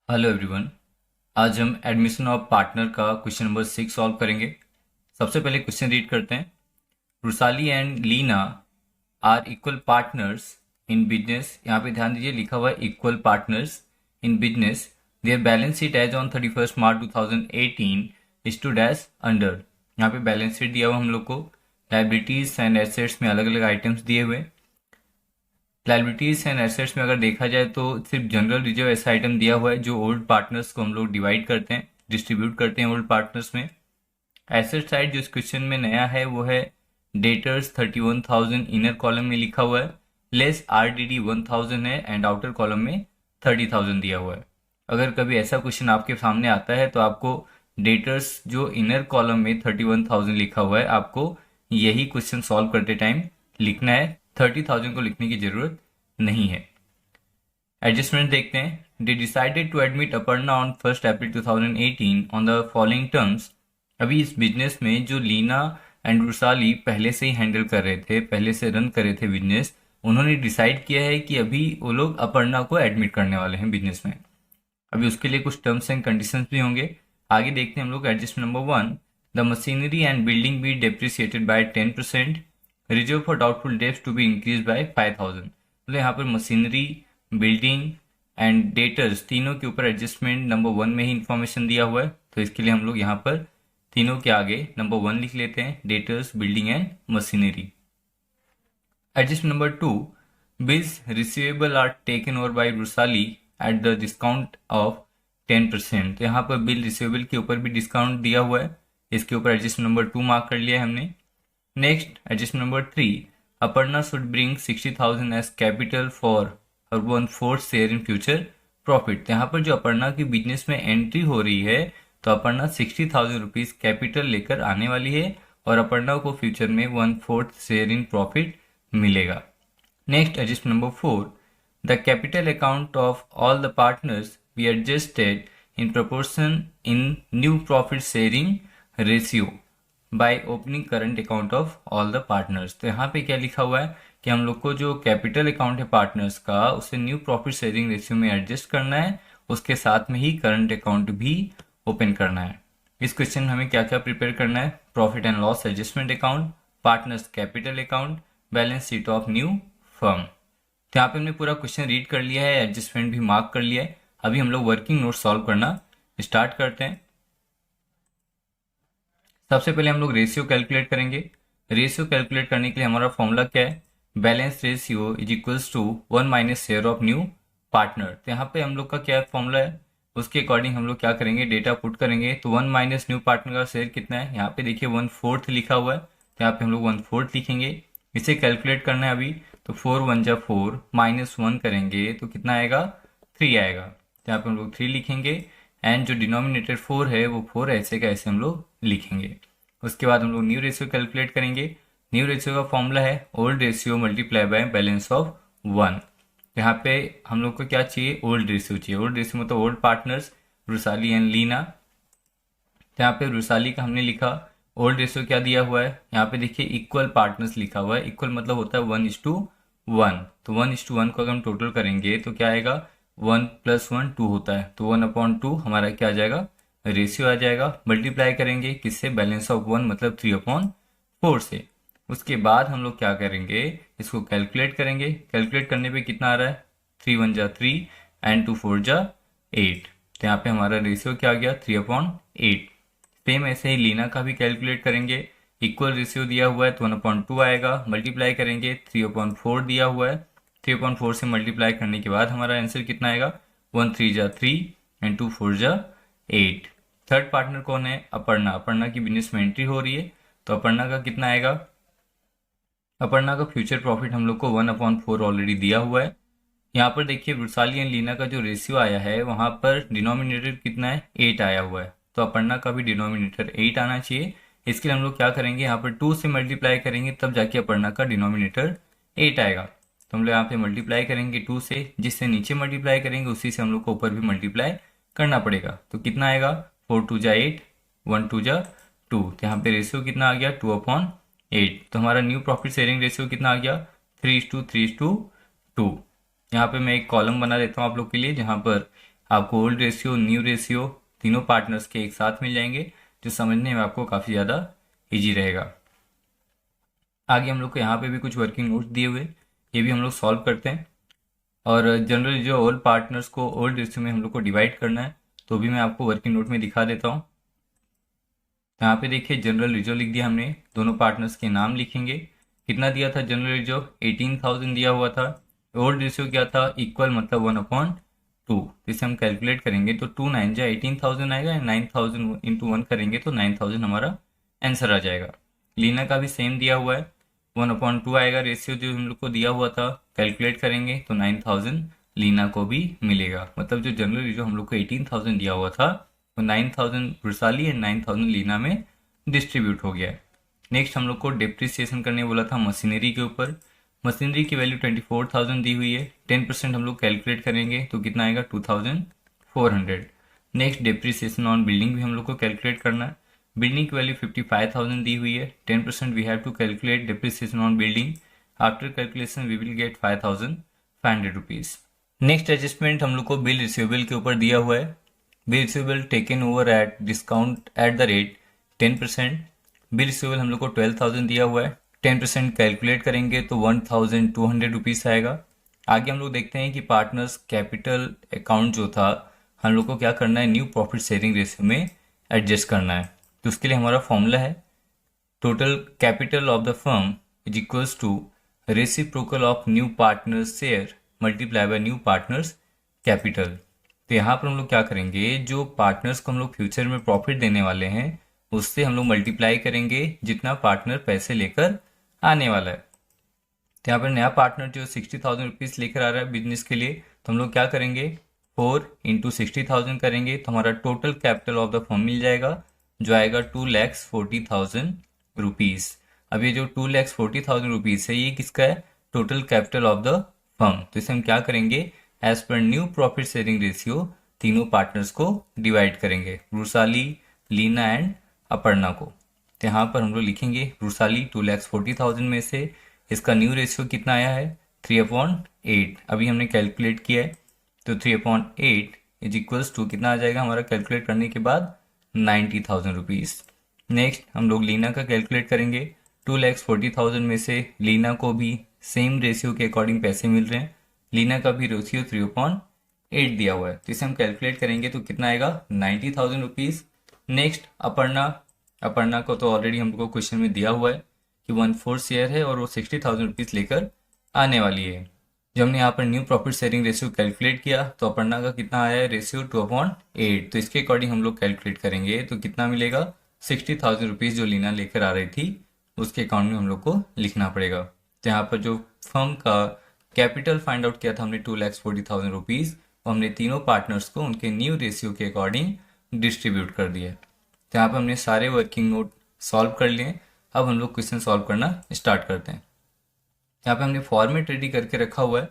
Hello everyone. आज हम admission of partner का क्वेश्चन नंबर 6 सॉल्व करेंगे। सबसे पहले क्वेश्चन रीड करते हैं। Rusali and Leena are equal partners in business. यहाँ पे ध्यान दीजिए, लिखा हुआ है equal partners in business. Their balance sheet as on 31 March 2018 is to dash under. यहाँ पे बैलेंस शीट दिया हुआ हम लोग को। लाइबिलिटीज एंड एसेट्स में अलग अलग आइटम्स दिए हुए। लाइबिलिटीज एंड एसेट्स में अगर देखा जाए तो सिर्फ जनरल रिजर्व ऐसा आइटम दिया हुआ है जो ओल्ड पार्टनर्स को हम लोग डिवाइड करते हैं, डिस्ट्रीब्यूट करते हैं ओल्ड पार्टनर्स में। एसेट साइड जो इस क्वेश्चन में नया है वो है डेटर्स 31,000 इनर कॉलम में लिखा हुआ है, लेस आरडीडी 1,000 है एंड आउटर कॉलम में 30,000 दिया हुआ है। अगर कभी ऐसा क्वेश्चन आपके सामने आता है तो आपको डेटर्स जो इनर कॉलम में 31,000 लिखा हुआ है, आपको यही क्वेश्चन सॉल्व करते टाइम लिखना है। 30,000 को लिखने की जरूरत नहीं है। एडजस्टमेंट देखते हैं। They decided to admit Aparna on 1 April 2018 on the following terms. अभी इस बिजनेस में जो लीना एंड रुसाली पहले से ही हैंडल कर रहे थे, पहले से रन कर रहे थे बिजनेस, उन्होंने डिसाइड किया है कि अभी वो लोग अपर्णा को एडमिट करने वाले हैं बिजनेस में। अभी उसके लिए कुछ टर्म्स एंड कंडीशंस भी होंगे। आगे देखते हैं हम लोग। Adjustment number 1, the machinery and building be depreciated by 10%, reserve for doubtful debts to be increase by 5,000। मतलब यहाँ पर मशीनरी, बिल्डिंग एंड डेटर्स तीनों के ऊपर एडजस्टमेंट नंबर 1 में ही इंफॉर्मेशन दिया हुआ है, तो इसके लिए हम लोग यहाँ पर तीनों के आगे नंबर 1 लिख लेते हैं, debtors, building and machinery. Adjustment number 2, bills receivable are taken over by Rusali at the discount of 10%। तो यहाँ पर बिल रिसीवेबल के ऊपर भी डिस्काउंट दिया हुआ है, इसके ऊपर एडजस्टमेंट नंबर 2 मार्क कर लिया है हमने। Next, adjustment number 3, Aparna should bring 60,000 as capital for her 1/4 share in future profit. यहाँ पर जो अपर्णा की बिजनेस में एंट्री हो रही है, तो अपर्णा 60,000 रुपीज कैपिटल लेकर आने वाली है और अपर्णा को फ्यूचर में 1/4 शेयर इन प्रॉफिट मिलेगा। Next, adjustment number 4, the capital account of all the partners be adjusted in proportion in new profit sharing ratio by opening current account of all the partners. तो यहाँ पे क्या लिखा हुआ है कि हम लोग को जो कैपिटल अकाउंट है पार्टनर्स का, उसे न्यू प्रॉफिट शेयरिंग रेशियो में एडजस्ट करना है, उसके साथ में ही करंट अकाउंट भी ओपन करना है। इस क्वेश्चन में हमें क्या क्या प्रिपेयर करना है? Profit and loss adjustment account, partners capital account, balance sheet of new firm. तो यहाँ पे हमने पूरा क्वेश्चन रीड कर लिया है, एडजस्टमेंट भी मार्क कर लिया है। अभी हम लोग वर्किंग नोट सॉल्व करना स्टार्ट करते हैं। सबसे पहले हम लोग रेशियो कैलकुलेट करेंगे। रेशियो कैलकुलेट करने के लिए हमारा फॉर्मूला क्या है? Balance ratio is equals to 1 minus share of new partner. तो यहाँ पे हम लोग का क्या फॉर्मूला है, उसके अकॉर्डिंग हम लोग क्या करेंगे, डेटा पुट करेंगे। तो 1 माइनस न्यू पार्टनर का शेयर कितना है? यहाँ पे देखिए 1/4 लिखा हुआ है, तो यहाँ पे हम लोग 1/4 लिखेंगे। इसे कैलकुलेट करना है अभी। तो 4 1 जा 4, -1 करेंगे तो कितना आएगा? 3 आएगा। तो यहाँ पे हम लोग 3 लिखेंगे एंड जो डिनोमिनेटर 4 है वो 4 ऐसे का ऐसे हम लोग लिखेंगे। उसके बाद हम लोग न्यू रेशियो कैलकुलेट करेंगे। न्यू रेशियो का फॉर्मूला है old ratio multiply by balance of 1। यहाँ पे हम लोग को क्या चाहिए? ओल्ड रेशियो चाहिए। ओल्ड रेशियो मतलब old partners Rusali and Leena. तो यहाँ पे रुसाली का हमने लिखा। ओल्ड रेशियो क्या दिया हुआ है? यहाँ पे देखिए इक्वल पार्टनर्स लिखा हुआ है। इक्वल मतलब होता है 1:1। तो 1:1 को अगर हम टोटल करेंगे तो क्या आएगा? 1 + 1 2 होता है, तो 1/2 हमारा क्या आ जाएगा? रेशियो आ जाएगा। मल्टीप्लाई करेंगे किससे? बैलेंस ऑफ 1 मतलब 3/4 से। उसके बाद हम लोग क्या करेंगे? इसको कैलकुलेट करेंगे। कैलकुलेट करने पे कितना आ रहा है? 3 1 जा 3 एंड 2 4 जा 8। तो यहाँ पे हमारा रेशियो क्या आ गया? 3/8। सेम ऐसे ही लीना का भी कैलकुलेट करेंगे। इक्वल रेशियो दिया हुआ है तो 1/2 आएगा। मल्टीप्लाई करेंगे 3/4 दिया हुआ है। 3/4 से मल्टीप्लाई करने के बाद हमारा आंसर कितना आएगा? 1 3 जा 3 एंड 2 4 जा 8। थर्ड पार्टनर कौन है? अपर्णा। अपर्णा की बिजनेस में एंट्री हो रही है, तो अपर्णा का कितना आएगा? अपर्णा का फ्यूचर प्रॉफिट हम लोग को 1/4 ऑलरेडी दिया हुआ है। यहाँ पर देखिए वृषाली एंड लीना का जो रेशियो आया है, वहां पर डिनोमिनेटर कितना है? 8 आया हुआ है, तो अपर्णा का भी डिनोमिनेटर 8 आना चाहिए। इसके लिए हम लोग क्या करेंगे? यहाँ पर 2 से मल्टीप्लाई करेंगे तब जाके अपर्णा का डिनोमिनेटर 8 आएगा। तो हम लोग यहाँ पे मल्टीप्लाई करेंगे 2 से, जिससे नीचे मल्टीप्लाई करेंगे उसी से हम लोग को ऊपर भी मल्टीप्लाई करना पड़ेगा। तो कितना आएगा? 4 2 जा 8, 1 2 जा 2। तो यहाँ पे रेशियो कितना आ गया? 2/8। तो हमारा न्यू प्रॉफिट शेयरिंग रेशियो कितना आ गया? 3:3:2। यहाँ पे मैं एक कॉलम बना देता हूँ आप लोग के लिए, जहाँ पर आपको ओल्ड रेशियो, न्यू रेशियो तीनों पार्टनर्स के एक साथ मिल जाएंगे, जो समझने में आपको काफ़ी ज़्यादा ईजी रहेगा। आगे हम लोग को यहाँ पे भी कुछ वर्किंग नोट्स दिए हुए, ये भी हम लोग सॉल्व करते हैं। और जनरली जो ओल्ड पार्टनर्स को ओल्ड रेशियो में हम लोग को डिवाइड करना है, तो भी मैं आपको वर्किंग नोट में दिखा देता हूँ। यहाँ पे देखिए जनरल रिजर्व लिख दिया हमने, दोनों पार्टनर्स के नाम लिखेंगे। कितना दिया था जनरल रिजर्व? 18,000 दिया हुआ था। ओल्ड रेशियो क्या था? इक्वल मतलब 1/2। इसे हम कैलकुलेट करेंगे तो 2 9 जा 18,000 आएगा, 9,000 इंटू 1 करेंगे तो 9,000 हमारा आंसर आ जाएगा। लीना का भी सेम दिया हुआ है, 1/2 आएगा रेशियो जो हम लोग को दिया हुआ था। कैलकुलेट करेंगे तो 9,000 लीना को भी मिलेगा। मतलब जो जनरल रिजर्व हम लोग को 18,000 दिया हुआ था, तो 9,000 वृषाली एंड 9,000 लीना में डिस्ट्रीब्यूट हो गया है। नेक्स्ट हम लोग को डिप्रिसिएशन करने बोला था मशीनरी के ऊपर। मशीनरी की वैल्यू 24,000 दी हुई है, 10% हम लोग कैलकुलेट करेंगे तो कितना आएगा? 2,400। नेक्स्ट डिप्रिसिएशन ऑन बिल्डिंग भी हम लोग को कैलकुलेट करना है। बिल्डिंग की वैल्यू 55,000 दी हुई है, 10% we have to calculate depreciation on building. After calculation we will get 5,500 rupees. Next adjustment हम लोग को बिल रिसीवेबल के ऊपर दिया हुआ है। Bill receivable taken over at discount at the rate 10%। Bill receivable हम लोग को 12,000 दिया हुआ है, 10% कैलकुलेट करेंगे तो 1,200 रुपीज़ आएगा। आगे हम लोग देखते हैं कि पार्टनर्स कैपिटल अकाउंट जो था हम लोग को क्या करना है? न्यू प्रॉफिट शेयरिंग रेशियो में एडजस्ट करना है। तो उसके लिए हमारा फॉर्मूला है total capital of the firm is equals to reciprocal of new partners share multiply by new partners capital. तो यहाँ पर हम लोग क्या करेंगे? जो पार्टनर्स को हम लोग फ्यूचर में प्रॉफिट देने वाले हैं उससे हम लोग मल्टीप्लाई करेंगे जितना पार्टनर पैसे लेकर आने वाला है। तो यहाँ पर नया पार्टनर जो 60,000 रुपीज़ लेकर आ रहा है बिजनेस के लिए, तो हम लोग क्या करेंगे? 4 इंटू 60,000 करेंगे तो हमारा total capital of the firm मिल जाएगा, जो आएगा 2,40,000 रुपीज़। अब ये जो 2,40,000 रुपीज़ है ये किसका है? Total capital of the firm. तो इसे हम क्या करेंगे? As per new profit sharing ratio तीनों पार्टनर्स को डिवाइड करेंगे, वृषाली, लीना एंड अपर्णा को। तो यहाँ पर हम लोग लिखेंगे वृषाली 2,40,000 में से इसका न्यू रेशियो कितना आया है? 3/8। अभी हमने कैलकुलेट किया है तो 3/8 इज इक्वल्स टू कितना आ जाएगा हमारा कैलकुलेट करने के बाद? 90,000 रुपीज़। नेक्स्ट हम लोग लीना का कैलकुलेट करेंगे। 2,40,000 में से लीना को भी सेम रेशियो के अकॉर्डिंग पैसे मिल रहे हैं, लीना का भी रेशियो 3/8 दिया हुआ है, तो इसे हम कैलकुलेट करेंगे तो कितना आएगा? 90,000 रुपीज़। नेक्स्ट अपर्णा, अपर्णा को तो ऑलरेडी हमको क्वेश्चन में दिया हुआ है कि 1/4 शेयर है और वो 60,000 रुपीज़ लेकर आने वाली है। जब हमने यहाँ पर new profit sharing ratio calculate किया तो अपर्णा का कितना आया है? रेशियो 2/8। तो इसके अकॉर्डिंग हम लोग कैलकुलेट करेंगे तो कितना मिलेगा? 60,000 रुपीज़ जो लीना लेकर आ रही थी उसके अकाउंट में हम लोग को लिखना पड़ेगा। तो यहाँ पर जो फर्म का कैपिटल फाइंड आउट किया था हमने 2,40,000 रुपीज़, वो हमने तीनों पार्टनर्स को उनके न्यू रेशियो के अकॉर्डिंग डिस्ट्रीब्यूट कर दिया। तो यहाँ पर हमने सारे वर्किंग नोट सॉल्व कर लिए। अब हम लोग क्वेश्चन सॉल्व करना स्टार्ट करते हैं। यहाँ पे हमने फॉर्मेट रेडी करके रखा हुआ है।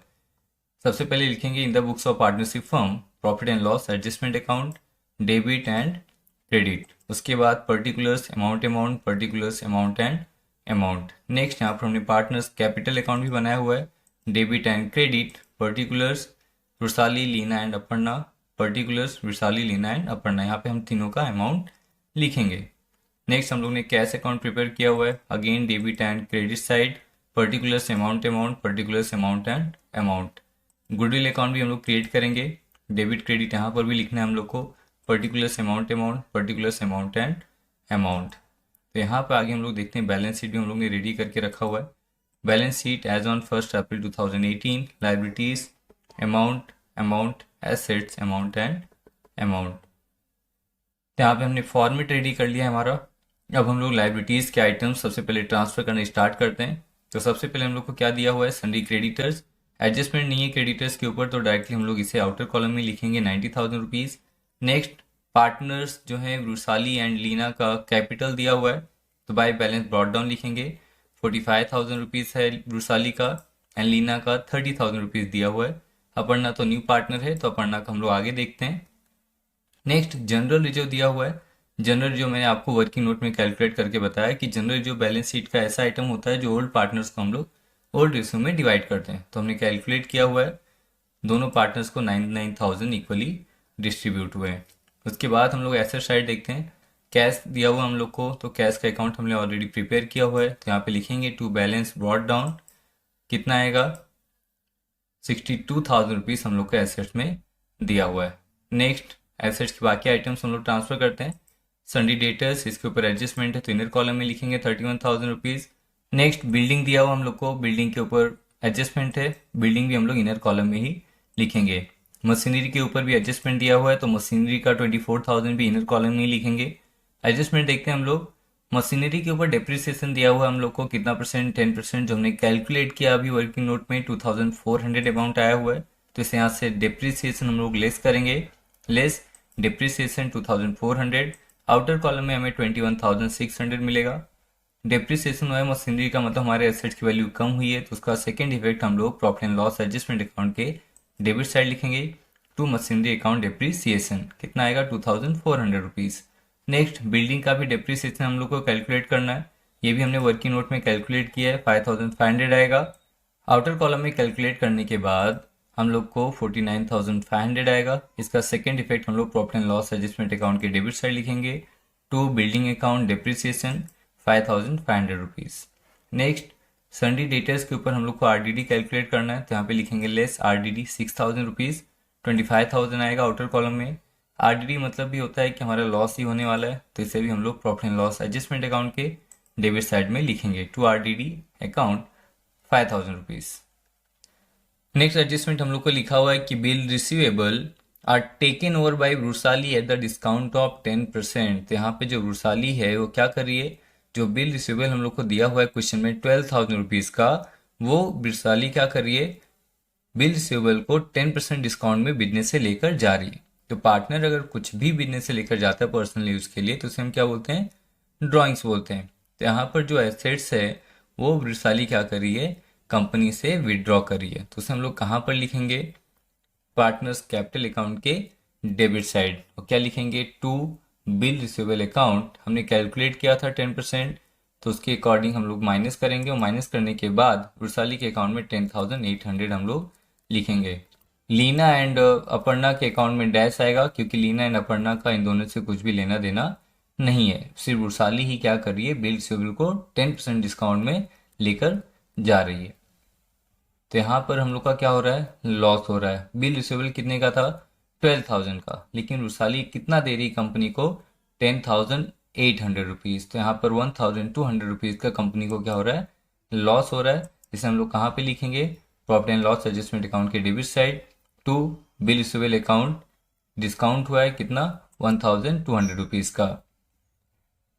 सबसे पहले लिखेंगे in the books of partnership firm profit and loss adjustment account debit and credit. उसके बाद particulars amount particulars amount and amount. Next यहाँ पर हमने पार्टनर्स कैपिटल अकाउंट भी बनाया हुआ है, debit and credit, particulars Vrishali, Leena and Aparna, particulars Vrishali, Leena and Aparna. यहाँ पे हम तीनों का अमाउंट लिखेंगे। नेक्स्ट हम लोग ने कैश अकाउंट प्रिपेयर किया हुआ है, again debit and credit side, particulars amount particulars amount and amount. Goodwill account भी हम लोग क्रिएट करेंगे, डेबिट क्रेडिट यहाँ पर भी लिखना है हम लोग को, particulars amount particulars amount and amount. तो यहाँ पर आगे हम लोग देखते हैं बैलेंस शीट भी हम लोग ने रेडी करके रखा हुआ है। Balance sheet as on 1 April 2018, liabilities amount assets amount and amount. यहाँ पे हमने फॉर्मेट रेडी कर लिया है हमारा। अब हम लोग लाइबिलिटीज के आइटम्स सबसे पहले ट्रांसफर करना स्टार्ट करते हैं। तो सबसे पहले हम लोग को क्या दिया हुआ है? सन्डी क्रेडिटर्स। एडजस्टमेंट नहीं है क्रेडिटर्स के ऊपर तो डायरेक्टली हम लोग इसे आउटर कॉलम में लिखेंगे 90,000 रुपीज़। नेक्स्ट पार्टनर्स जो है वृषाली एंड लीना का कैपिटल दिया हुआ है तो बाय बैलेंस ब्रॉट डाउन लिखेंगे। 45,000 रुपीज़ है वृषाली का एंड लीना का 30,000 रुपीज़ दिया हुआ है। अपर्णा तो न्यू पार्टनर है तो अपर्णा का हम लोग आगे देखते हैं। नेक्स्ट जनरल रिजर्व दिया हुआ है। जनरल रिजर्व मैंने आपको वर्किंग नोट में कैलकुलेट करके बताया कि जनरल रिजर्व बैलेंस शीट का ऐसा आइटम होता है जो ओल्ड पार्टनर्स को हम लोग ओल्ड रेशियो में डिवाइड करते हैं। तो हमने कैलकुलेट किया हुआ है, दोनों पार्टनर्स को 99,000 इक्वली डिस्ट्रीब्यूट हुए। उसके बाद हम लोग एसेट साइड देखते हैं। कैश दिया हुआ हम लोग को, तो कैश का अकाउंट हमने ऑलरेडी प्रिपेयर किया हुआ है, तो यहाँ पे लिखेंगे टू बैलेंस ब्रॉट डाउन, कितना आएगा 62,000 रुपीज़ हम लोग को एसेट्स में दिया हुआ है। नेक्स्ट एसेट्स के बाकी आइटम्स हम लोग ट्रांसफर करते हैं। सन्डी डेटर्स, इसके ऊपर एडजस्टमेंट है तो इनर कॉलम में लिखेंगे 31,000 रुपीज़। नेक्स्ट बिल्डिंग दिया हुआ हम लोग को, बिल्डिंग के ऊपर एडजस्टमेंट है, बिल्डिंग भी हम लोग इनर कॉलम में ही लिखेंगे। मशीनरी के ऊपर भी एडजस्टमेंट दिया हुआ है तो मशीनरी का 24,000 भी इनर कॉलम में ही लिखेंगे। एडजस्टमेंट देखते हैं हम लोग। मशीनरी के ऊपर डेप्रिसिएशन दिया हुआ है हम लोग को, कितना परसेंट, 10%, जो हमने कैलकुलेट किया अभी वर्किंग नोट में 2,400 अमाउंट आया हुआ है, तो इसे यहाँ से डेप्रिसिएशन हम लोग लेस करेंगे। लेस डेप्रिसिएशन 2,400, आउटर कॉलम में हमें 21,600 मिलेगा। डेप्रिसिएशन हुआ है मशीनरी का, मतलब हमारे एसेट्स की वैल्यू कम हुई है, तो उसका सेकंड इफेक्ट हम लोग profit and loss adjustment account के डेबिट साइड लिखेंगे। टू मशीनरी अकाउंट डेप्रिसिएशन कितना आएगा 2,400 रुपीज़। नेक्स्ट बिल्डिंग का भी डेप्रिसिएशन हम लोग को कैलकुलेट करना है, ये भी हमने वर्किंग नोट में कैलकुलेट किया है, 5,500 आएगा। आउटर कॉलम में कैलकुलेट करने के बाद हम लोग को 49,500 आएगा। इसका सेकंड इफेक्ट हम लोग profit and loss adjustment account के डेबिट साइड लिखेंगे। To building account depreciation 5,500 rupees. Next sundry debtors के ऊपर हम लोग को आरडीडी कैलकुलेट करना है, तो यहाँ पे लिखेंगे लेस आरडीडी 6,000 रुपीज़, 25,000 आएगा आउटर कॉलम में। आरडीडी मतलब भी होता है कि हमारा लॉस ही होने वाला है, तो इसे भी हम लोग profit and loss adjustment account के डेबिट साइड में लिखेंगे। To RDD account 5,000 rupees. Next adjustment हम लोग को लिखा हुआ है कि bill receivable are taken over by Vrishali at the discount of 10%। तो यहाँ पे जो वृषाली है वो क्या कर रही है, जो बिल रिसीवेबल हम लोग को दिया हुआ है क्वेश्चन में 12,000 रुपीज़ का, वो वृषाली क्या कर रही है, बिल रिसीवेबल को 10% डिस्काउंट में बिजनेस से लेकर जा रही है। तो पार्टनर अगर कुछ भी बिजनेस से लेकर जाता है पर्सनल यूज के लिए, तो उसे हम क्या बोलते हैं, ड्रॉइंग्स बोलते हैं। तो यहाँ पर जो एसेट्स है वो वृषाली क्या कर रही है, कंपनी से विड्रॉ कर रही है, तो उसे हम लोग कहाँ पर लिखेंगे, पार्टनर्स कैपिटल अकाउंट के डेबिट साइड। और क्या लिखेंगे, टू बिल रिसीवेबल अकाउंट, हमने कैलकुलेट किया था 10%, तो उसके अकॉर्डिंग हम लोग माइनस करेंगे, और माइनस करने के बाद वृषाली के अकाउंट में 10,800 हम लोग लिखेंगे। लीना एंड अपर्णा के अकाउंट में डैश आएगा, क्योंकि लीना एंड अपर्णा का इन दोनों से कुछ भी लेना देना नहीं है, सिर्फ वृषाली ही क्या कर रही है, बिल रिसीवेबल को 10% डिस्काउंट में लेकर जा रही है। तो यहाँ पर हम लोग का क्या हो रहा है, लॉस हो रहा है। बिल रिसीवेबल कितने का था, 12,000 का, लेकिन वृषाली कितना दे रही कंपनी को, 10,800 रुपीज़। तो यहाँ पर 1,200 रुपीज़ का कंपनी को क्या हो रहा है, लॉस हो रहा है। इसे हम लोग कहाँ पे लिखेंगे, profit and loss adjustment account के debit side. To bill receivable account, discount हुआ है कितना, 1,200 रुपीज़ का।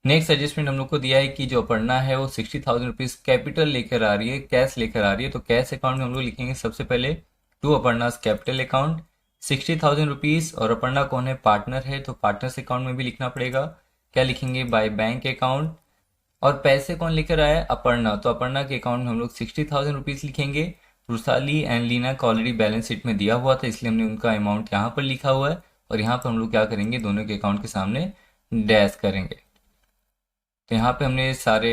नेक्स्ट एडजस्टमेंट हम लोग को दिया है कि जो अपर्णा है वो 60,000 रुपीज़ कैपिटल लेकर आ रही है, कैश लेकर आ रही है, तो कैश अकाउंट में हम लोग लिखेंगे सबसे पहले to Aparna's capital account 60,000 rupees. और अपर्णा कौन है, पार्टनर है, तो पार्टनर्स अकाउंट में भी लिखना पड़ेगा। क्या लिखेंगे, बाय बैंक अकाउंट। और पैसे कौन लेकर आया है, अपर्णा, तो अपर्णा के अकाउंट में हम लोग 60,000 रुपीज़ लिखेंगे। वृषाली एंड लीना का ऑलरेडी बैलेंस शीट में दिया हुआ था, इसलिए हमने उनका अमाउंट यहाँ पर लिखा हुआ है, और यहाँ पर हम लोग क्या करेंगे, दोनों के अकाउंट के सामने डैश करेंगे। तो यहाँ पे हमने सारे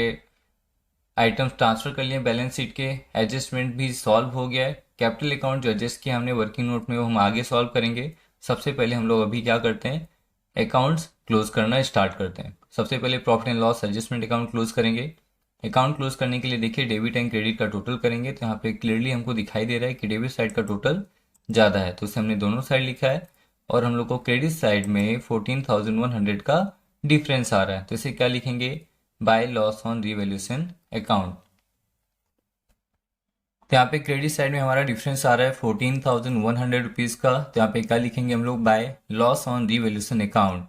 आइटम्स ट्रांसफर कर लिए बैलेंस शीट के, एडजस्टमेंट भी सॉल्व हो गया है। कैपिटल अकाउंट जो एडजस्ट किया हमने वर्किंग नोट में, वो हम आगे सॉल्व करेंगे। सबसे पहले हम लोग अभी क्या करते हैं, अकाउंट्स क्लोज करना स्टार्ट करते हैं। सबसे पहले profit and loss adjustment account close करेंगे। अकाउंट क्लोज करने के लिए देखिए डेबिट एंड क्रेडिट का टोटल करेंगे, तो यहाँ पे क्लियरली हमको दिखाई दे रहा है कि डेबिट साइड का टोटल ज़्यादा है, तो उसे हमने दोनों साइड लिखा है। और हम लोग को क्रेडिट साइड में 14,100 का डिफरेंस आ रहा है, तो इसे क्या लिखेंगे, bye loss on revaluation account. तो यहाँ पे क्रेडिट साइड में हमारा डिफरेंस आ रहा है 14,100 रुपीज़ का, तो यहाँ पे क्या लिखेंगे हम लोग, bye loss on revaluation account.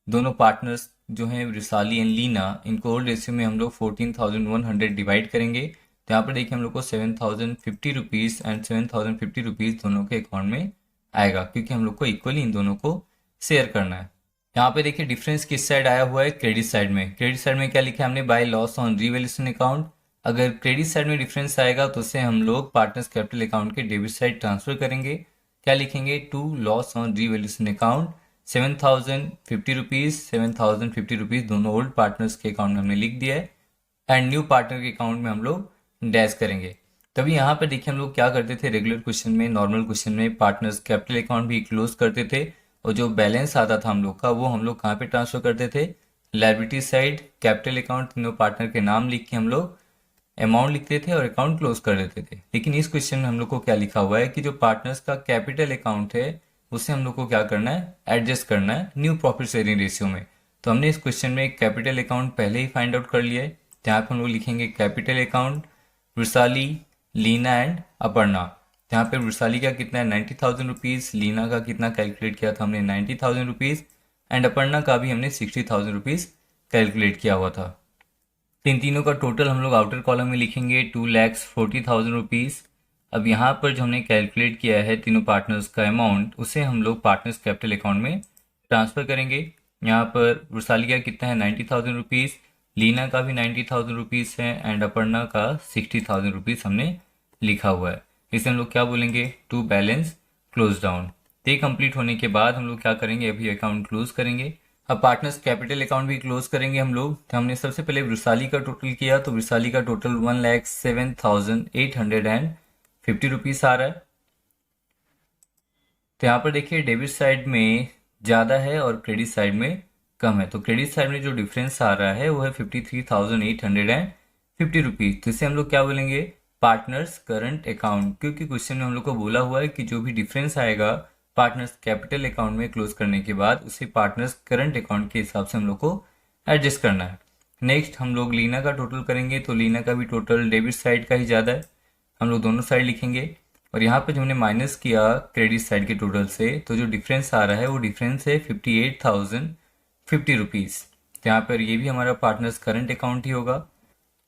दोनों पार्टनर्स जो हैं वृषाली एंड लीना, इनको ओल्ड रेशियो में हम लोग 14,100 डिवाइड करेंगे। तो यहाँ पर देखिए हम लोग को 7,050 रुपीज़ एंड 7,050 रुपीज़ दोनों के अकाउंट में आएगा, क्योंकि हम लोग को इक्वली इन दोनों को शेयर करना है। यहाँ पे देखिए डिफरेंस किस साइड आया हुआ है, क्रेडिट साइड में। क्रेडिट साइड में क्या लिखा है हमने, by loss on revaluation account. अगर क्रेडिट साइड में डिफरेंस आएगा तो उसे हम लोग पार्टनर्स कैपिटल अकाउंट के डेबिट साइड ट्रांसफर करेंगे। क्या लिखेंगे, to loss on revaluation account 7,050 rupees, 7,050 rupees दोनों ओल्ड पार्टनर्स के अकाउंट में हमने लिख दिया है, एंड न्यू पार्टनर के अकाउंट में हम लोग डैश करेंगे। तभी यहाँ पर देखिए हम लोग क्या करते थे, रेगुलर क्वेश्चन में, नॉर्मल क्वेश्चन में पार्टनर्स कैपिटल अकाउंट भी क्लोज करते थे और जो बैलेंस आता था हम लोग का वो हम लोग कहाँ पे ट्रांसफर करते थे, लायबिलिटी साइड, कैपिटल अकाउंट, तीनों पार्टनर के नाम लिख के हम लोग अमाउंट लिखते थे और अकाउंट क्लोज कर देते थे। लेकिन इस क्वेश्चन में हम लोग को क्या लिखा हुआ है कि जो पार्टनर्स का कैपिटल अकाउंट है उसे हम लोग को क्या करना है, एडजस्ट करना है न्यू प्रॉफिट शेयरिंग रेशियो में। तो हमने इस क्वेश्चन में कैपिटल अकाउंट पहले ही फाइंड आउट कर लिया है। यहाँ पे हम लोग लिखेंगे capital account Vrushali, Leena and Aparna. यहाँ पे वृषाली का कितना है 90,000 रुपीज, लीना का कितना कैलकुलेट किया था हमने 90,000 रुपीज एंड अपर्णा का भी हमने 60,000 रुपीज कैलकुलेट किया हुआ था। इन तीनों का टोटल हम लोग आउटर कॉलम में लिखेंगे 2,40,000 रुपीज। अब यहाँ पर जो हमने कैलकुलेट किया है तीनों पार्टनर्स का अमाउंट, उसे हम लोग पार्टनर्स कैपिटल अकाउंट में ट्रांसफर करेंगे। यहाँ पर वृषाली का कितना है 90,000 रुपीज, लीना का भी 90,000 रुपीज है एंड अपर्णा का 60,000 रुपीज हमने लिखा हुआ है। इसे हम लोग क्या बोलेंगे, टू बैलेंस क्लोज डाउन। ये कंप्लीट होने के बाद हम लोग क्या करेंगे, अभी अकाउंट क्लोज करेंगे। अब पार्टनर्स कैपिटल अकाउंट भी क्लोज करेंगे हम लोग। तो हमने सबसे पहले वृषाली का टोटल किया, तो वृषाली का टोटल 1,07,850 रुपीज आ रहा है। तो यहाँ पर देखिए डेबिट साइड में ज़्यादा है और क्रेडिट साइड में कम है। तो क्रेडिट साइड में जो डिफरेंस आ रहा है वो है 53,850 रुपीज। तो इसे हम लोग क्या बोलेंगे, पार्टनर्स करंट अकाउंट, क्योंकि क्वेश्चन में हम लोग को बोला हुआ है कि जो भी डिफरेंस आएगा पार्टनर्स कैपिटल अकाउंट में क्लोज करने के बाद उसे पार्टनर्स करंट अकाउंट के हिसाब से हम लोग को एडजस्ट करना है। नेक्स्ट हम लोग लीना का टोटल करेंगे, तो लीना का भी टोटल डेबिट साइड का ही ज़्यादा है, हम लोग दोनों साइड लिखेंगे। और यहाँ पे जो हमने माइनस किया क्रेडिट साइड के टोटल से, तो जो डिफरेंस आ रहा है वो डिफरेंस है 58,050 रुपीज़। तो यहाँ पर ये भी हमारा पार्टनर्स करंट अकाउंट ही होगा।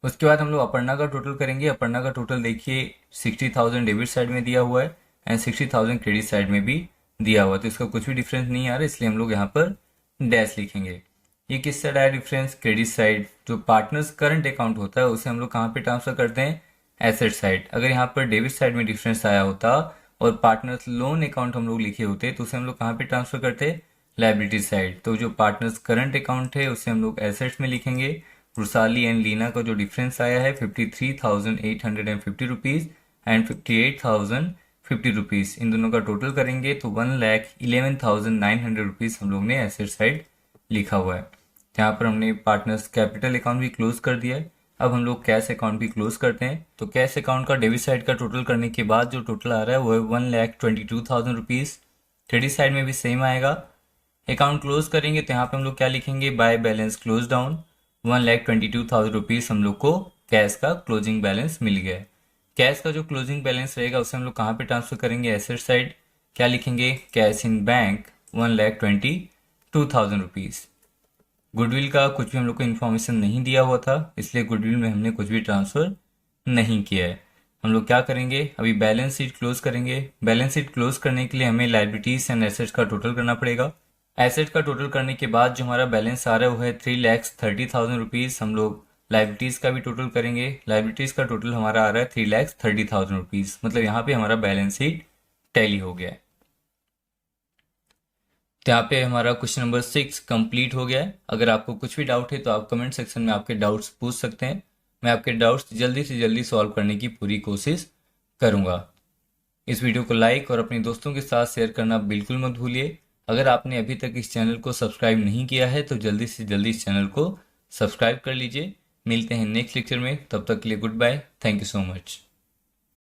उसके बाद हम लोग अपर्णा का टोटल करेंगे। अपर्णा का टोटल देखिए 60,000 डेबिट साइड में दिया हुआ है एंड 60,000 क्रेडिट साइड में भी दिया हुआ है, तो इसका कुछ भी डिफरेंस नहीं आ रहा, इसलिए हम लोग यहाँ पर डैश लिखेंगे। ये किस साइड आया डिफरेंस, क्रेडिट साइड। जो पार्टनर्स करंट अकाउंट होता है उसे हम लोग कहाँ पे ट्रांसफर करते हैं, एसेट साइड। अगर यहाँ पर डेबिट साइड में डिफरेंस आया होता और पार्टनर्स लोन अकाउंट हम लोग लिखे होते तो उसे हम लोग कहाँ पे ट्रांसफर करते, लायबिलिटी साइड। तो जो पार्टनर्स करंट अकाउंट है उसे हम लोग एसेट्स में लिखेंगे। वृषाली एंड लीना का जो डिफरेंस आया है 53,850 रुपीज एंड 58,050 रुपीज, इन दोनों का टोटल करेंगे तो 1,11,900 रुपीज हम लोग ने एसेट साइड लिखा हुआ है। यहाँ पर हमने पार्टनर्स कैपिटल अकाउंट भी क्लोज कर दिया है। अब हम लोग कैश अकाउंट भी क्लोज करते हैं। तो कैश अकाउंट का डेबिट साइड का टोटल करने के बाद जो टोटल आ रहा है वो है 1,22,000 रुपीज। क्रेडिट साइड में भी सेम आएगा। अकाउंट क्लोज करेंगे तो यहाँ पे हम लोग क्या लिखेंगे, by balance close down. 1,22,000 rupees हम लोग को कैश का क्लोजिंग बैलेंस मिल गया है। कैश का जो क्लोजिंग बैलेंस रहेगा उसे हम लोग कहाँ पे ट्रांसफर करेंगे, एसेट साइड। क्या लिखेंगे, cash in bank 1,22,000 rupees. Goodwill का कुछ भी हम लोग को इन्फॉर्मेशन नहीं दिया हुआ था, इसलिए गुडविल में हमने कुछ भी ट्रांसफर नहीं किया है। हम लोग क्या करेंगे, अभी बैलेंस शीट क्लोज करेंगे। बैलेंस शीट क्लोज करने के लिए हमें लायबिलिटीज एंड एसेट्स का टोटल करना पड़ेगा। एसेट का टोटल करने के बाद जो हमारा बैलेंस आ रहा है वो है 3,30,000 रुपीज। हम लोग लायबिलिटीज का भी टोटल करेंगे। लायबिलिटीज का टोटल हमारा आ रहा है 3,30,000 रुपीज। मतलब यहाँ पे हमारा बैलेंस शीट टैली हो गया है। तो यहाँ पे हमारा क्वेश्चन नंबर 6 कंप्लीट हो गया है। अगर आपको कुछ भी डाउट है तो आप कमेंट सेक्शन में आपके डाउट्स पूछ सकते हैं। मैं आपके डाउट्स जल्दी से जल्दी सॉल्व करने की पूरी कोशिश करूँगा। इस वीडियो को लाइक और अपने दोस्तों के साथ शेयर करना बिल्कुल मत भूलिए। अगर आपने अभी तक इस चैनल को सब्सक्राइब नहीं किया है तो जल्दी से जल्दी इस चैनल को सब्सक्राइब कर लीजिए। मिलते हैं नेक्स्ट लेक्चर में, तब तक के लिए good bye, thank you so much.